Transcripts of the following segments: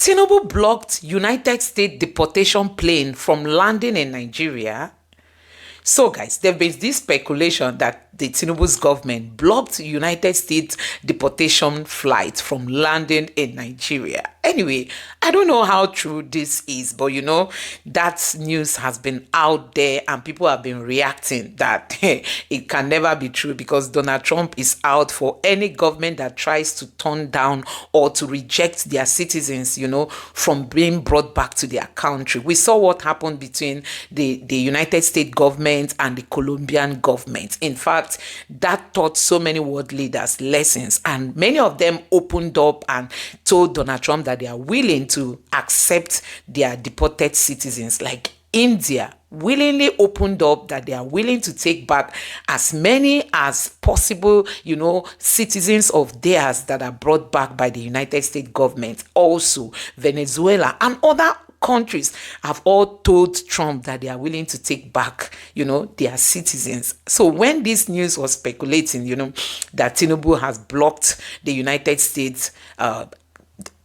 Tinubu blocked United States deportation plane from landing in Nigeria. So, guys, there's been this speculation that the Tinubu's government blocked United States deportation flight from landing in Nigeria. Anyway, I don't know how true this is, but that news has been out there and people have been reacting that it can never be true because Donald Trump is out for any government that tries to turn down or to reject their citizens, from being brought back to their country. We saw what happened between the United States government and the Colombian government. In fact, that taught so many world leaders lessons, and many of them opened up and told Donald Trump that they are willing to accept their deported citizens. Like India willingly opened up that they are willing to take back as many as possible, citizens of theirs that are brought back by the United States government. Also, Venezuela and other countries have all told Trump that they are willing to take back, their citizens. So when this news was speculating, that Tinubu has blocked the United States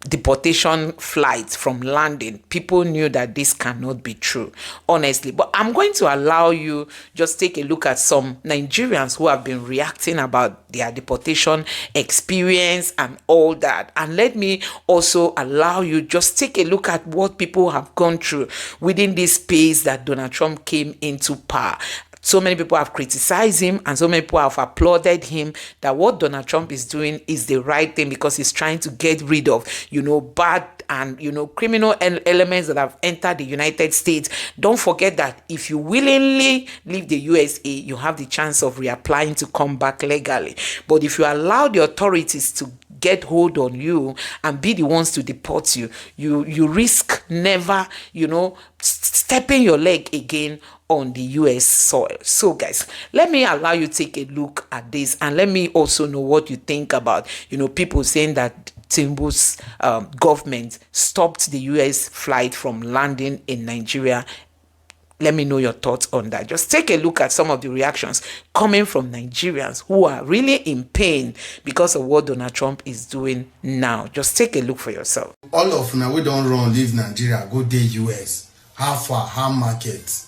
deportation flight from landing, people knew that this cannot be true, honestly. But I'm going to allow you just take a look at some Nigerians who have been reacting about their deportation experience and all that. And let me also allow you just take a look at what people have gone through within this space that Donald Trump came into power. So many people have criticized him and so many people have applauded him that what Donald Trump is doing is the right thing because he's trying to get rid of, bad and, criminal elements that have entered the United States. Don't forget that if you willingly leave the USA, you have the chance of reapplying to come back legally. But if you allow the authorities to get hold on you and be the ones to deport you, you risk never, stepping your leg again on the US soil. So guys, let me allow you take a look at this and let me also know what you think about, people saying that Tinubu's government stopped the US flight from landing in Nigeria. Let me know your thoughts on that. Just take a look at some of the reactions coming from Nigerians who are really in pain because of what Donald Trump is doing now. Just take a look for yourself. All of now we don't run, leave Nigeria, go to US. How far, how market?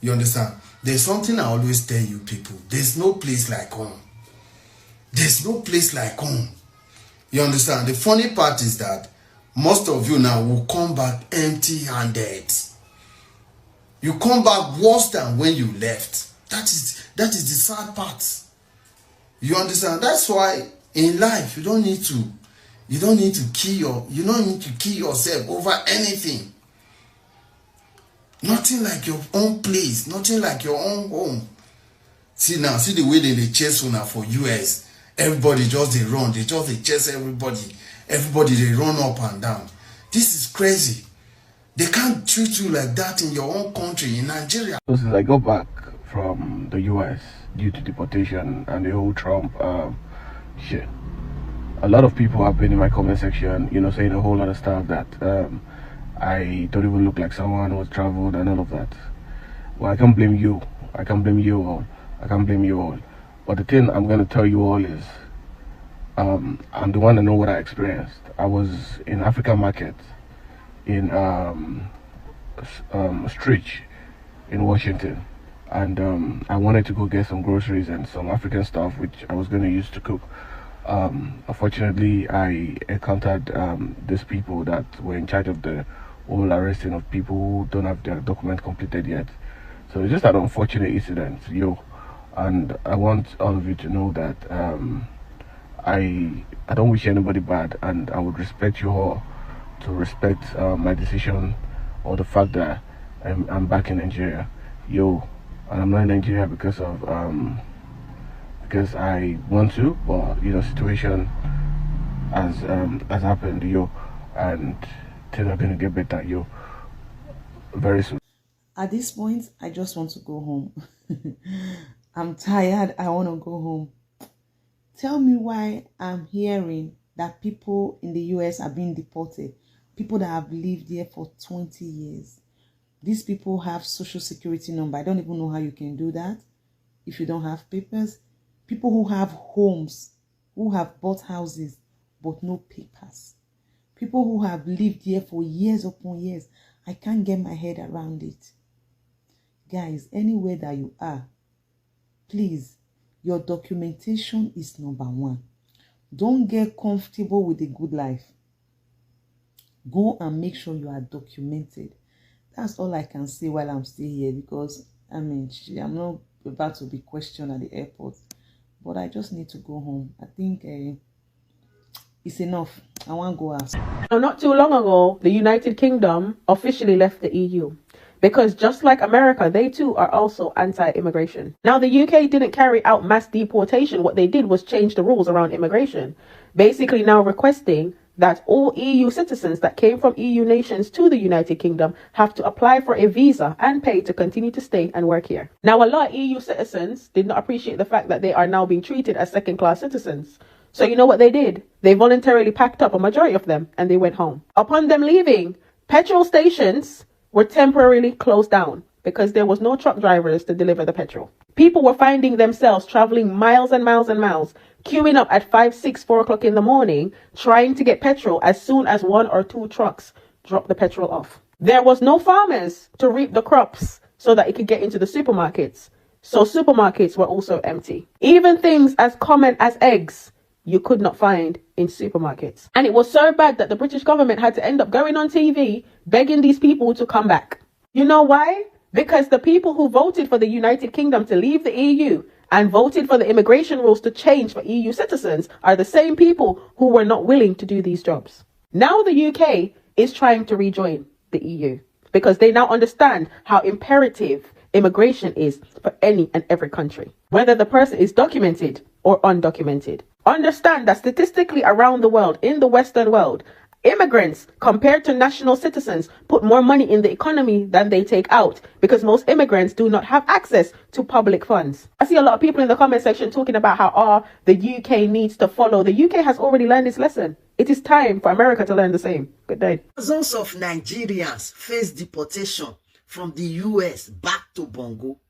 You understand? There's something I always tell you people. There's no place like home. There's no place like home. You understand? The funny part is that most of you now will come back empty-handed. You come back worse than when you left. That is the sad part. You understand? That's why in life you don't need to kill yourself over anything. Nothing like your own place, nothing like your own home. See the way they chase una for US. Everybody just they run, they chase everybody. Everybody they run up and down. This is crazy. They can't treat you like that in your own country, in Nigeria. So since I got back from the US due to deportation and the whole Trump shit, a lot of people have been in my comment section, saying a whole lot of stuff that I don't even look like someone who has traveled and all of that. Well, I can't blame you. I can't blame you all. I can't blame you all. But the thing I'm going to tell you all is, I'm the one that know what I experienced. I was in African market in Stretch in Washington, and I wanted to go get some groceries and some African stuff which I was going to use to cook. Unfortunately, I encountered these people that were in charge of the whole arresting of people who don't have their document completed yet. So it's just an unfortunate incident, and I want all of you to know that I don't wish anybody bad, and I would respect you all to respect my decision or the fact that I'm back in Nigeria, and I'm not in Nigeria because I want to, but situation has happened, and things are gonna get better, very soon. At this point, I just want to go home. I'm tired. I want to go home. Tell me why I'm hearing that people in the US are being deported. People that have lived here for 20 years. These people have social security number. I don't even know how you can do that if you don't have papers. People who have homes, who have bought houses, but no papers. People who have lived here for years upon years. I can't get my head around it. Guys, anywhere that you are, please, your documentation is number one. Don't get comfortable with a good life. Go and make sure you are documented. That's all I can say while I'm still here, because I'm not about to be questioned at the airport. But I just need to go home. I think it's enough. I want to go out. Now, not too long ago, the United Kingdom officially left the EU. Because just like America, they too are also anti-immigration. Now, the UK didn't carry out mass deportation. What they did was change the rules around immigration. Basically now requesting that all EU citizens that came from EU nations to the United Kingdom have to apply for a visa and pay to continue to stay and work here. Now, a lot of EU citizens did not appreciate the fact that they are now being treated as second-class citizens. So you know what they did? They voluntarily packed up, a majority of them, and they went home. Upon them leaving, petrol stations were temporarily closed down because there was no truck drivers to deliver the petrol. People were finding themselves traveling miles and miles and miles, queuing up at 5, 6, 4 o'clock in the morning, trying to get petrol as soon as 1 or 2 trucks dropped the petrol off. There was no farmers to reap the crops so that it could get into the supermarkets. So supermarkets were also empty. Even things as common as eggs, you could not find in supermarkets. And it was so bad that the British government had to end up going on TV begging these people to come back. You know why? Because the people who voted for the United Kingdom to leave the EU and voted for the immigration rules to change for EU citizens are the same people who were not willing to do these jobs. Now the UK is trying to rejoin the EU because they now understand how imperative immigration is for any and every country, whether the person is documented or undocumented. Understand that statistically around the world, in the Western world, immigrants compared to national citizens put more money in the economy than they take out because most immigrants do not have access to public funds. I see a lot of people in the comment section talking about how the UK needs to follow. The UK has already learned its lesson. It is time for America to learn the same. Good day. Thousands of Nigerians face deportation from the US back to Bongo.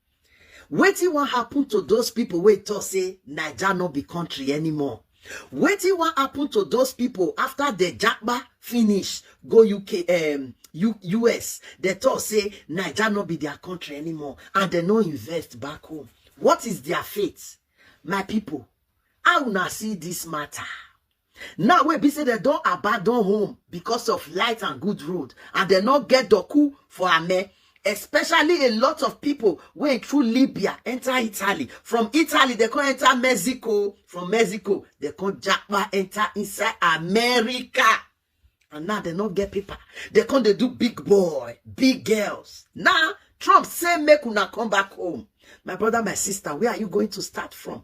Wetin wan happen to those people wey talk say Naija no be country anymore? Wetin wan happen to those people after the japa finish go US? They talk say Naija no be their country anymore and they no invest back home. What is their fate? My people, how una see this matter? Now we be say they don't abandon home because of light and good road and they not get doku for ame. Especially a lot of people went through Libya, enter Italy. From Italy, they can enter Mexico. From Mexico, they can japa enter inside America. And now they not get paper. They do big boy, big girls. Now, Trump say make una come back home. My brother, my sister, where are you going to start from?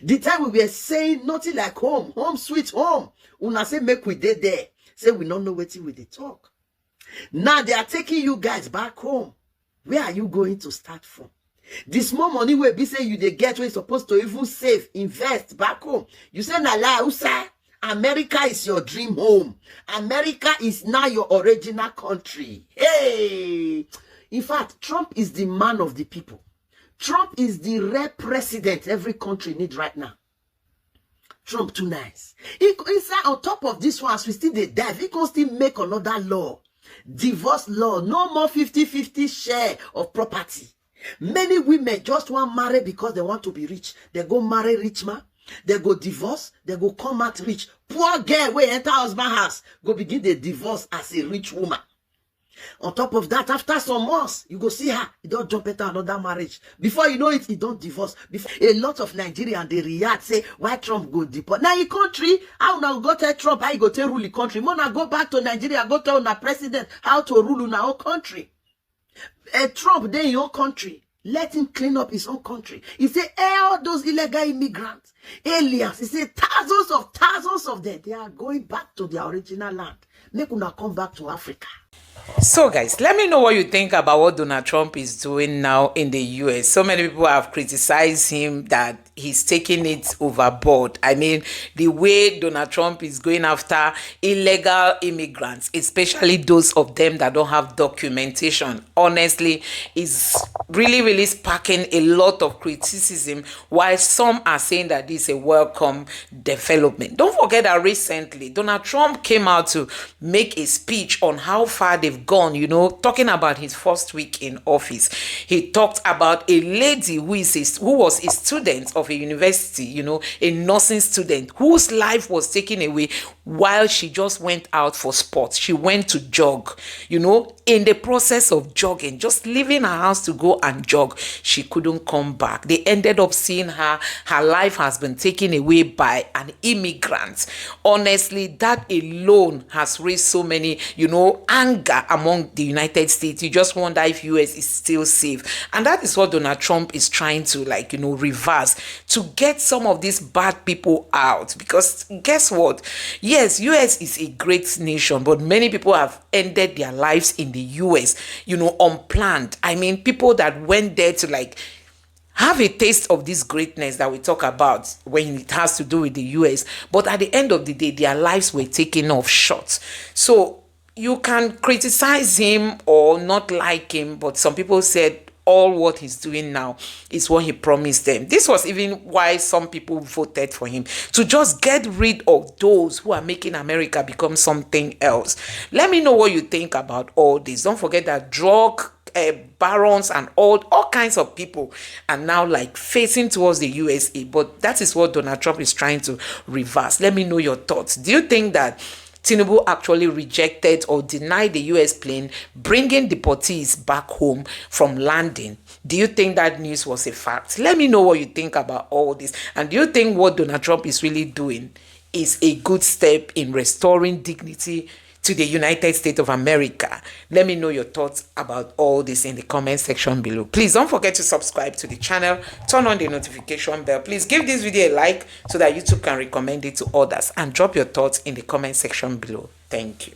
The time we were saying nothing like home, home sweet home. Una say make we dey there. Say we don't know what we dey talk. Now they are taking you guys back home. Where are you going to start from? This more money will be say you they get where you're supposed to even save, invest back home. You say Nala Usa, America is your dream home. America is now your original country. Hey! In fact, Trump is the man of the people. Trump is the rare president every country needs right now. Trump too nice. Inside on top of this one, as we still they dive, he can still make another law. Divorce law, no more 50-50 share of property. Many women just want marry because they want to be rich. They go marry rich man, they go divorce, they go come out rich. Poor girl wey enter husband house go begin the divorce as a rich woman. On top of that, after some months, you go see her, you don't jump into another marriage. Before you know it, you don't divorce. Before, a lot of Nigerians, they react, say, why Trump go deport? Now, in country, how now go tell Trump how you go tell rule the country? Mona go back to Nigeria, go tell our president how to rule in our own country. Trump, they in your country. Let him clean up his own country. He said, all those illegal immigrants, aliens, he said, thousands of them, they are going back to their original land. Make una come back to Africa. So guys, let me know what you think about what Donald Trump is doing now in the US. So many people have criticized him that he's taking it overboard. I mean, the way Donald Trump is going after illegal immigrants, especially those of them that don't have documentation, honestly, is really, really sparking a lot of criticism, while some are saying that this is a welcome development. Don't forget that recently, Donald Trump came out to make a speech on how far they've gone, talking about his first week in office. He talked about a lady who was a student of a university, a nursing student whose life was taken away while she just went out for sports. She went to jog, in the process of jogging, just leaving her house to go and jog, she couldn't come back. They ended up seeing her life has been taken away by an immigrant. Honestly, that alone has raised so many, anger among the United States. You just wonder if US is still safe. And that is what Donald Trump is trying to reverse, to get some of these bad people out. Because guess what? Yes, US is a great nation, but many people have ended their lives in the US, unplanned. I mean, people that went there to have a taste of this greatness that we talk about when it has to do with the US. But at the end of the day, their lives were taken off short. So you can criticize him or not like him, but some people said all what he's doing now is what he promised them. This was even why some people voted for him, to just get rid of those who are making America become something else. Let me know what you think about all this. Don't forget that drug barons and all kinds of people are now facing towards the USA, but that is what Donald Trump is trying to reverse. Let me know your thoughts. Do you think that Tinubu actually rejected or denied the US plane bringing deportees back home from landing? Do you think that news was a fact? Let me know what you think about all this. And do you think what Donald Trump is really doing is a good step in restoring dignity to the United States of America? Let me know your thoughts about all this in the comment section below. Please don't forget to subscribe to the channel, turn on the notification bell. Please give this video a like so that YouTube can recommend it to others, and drop your thoughts in the comment section below. Thank you.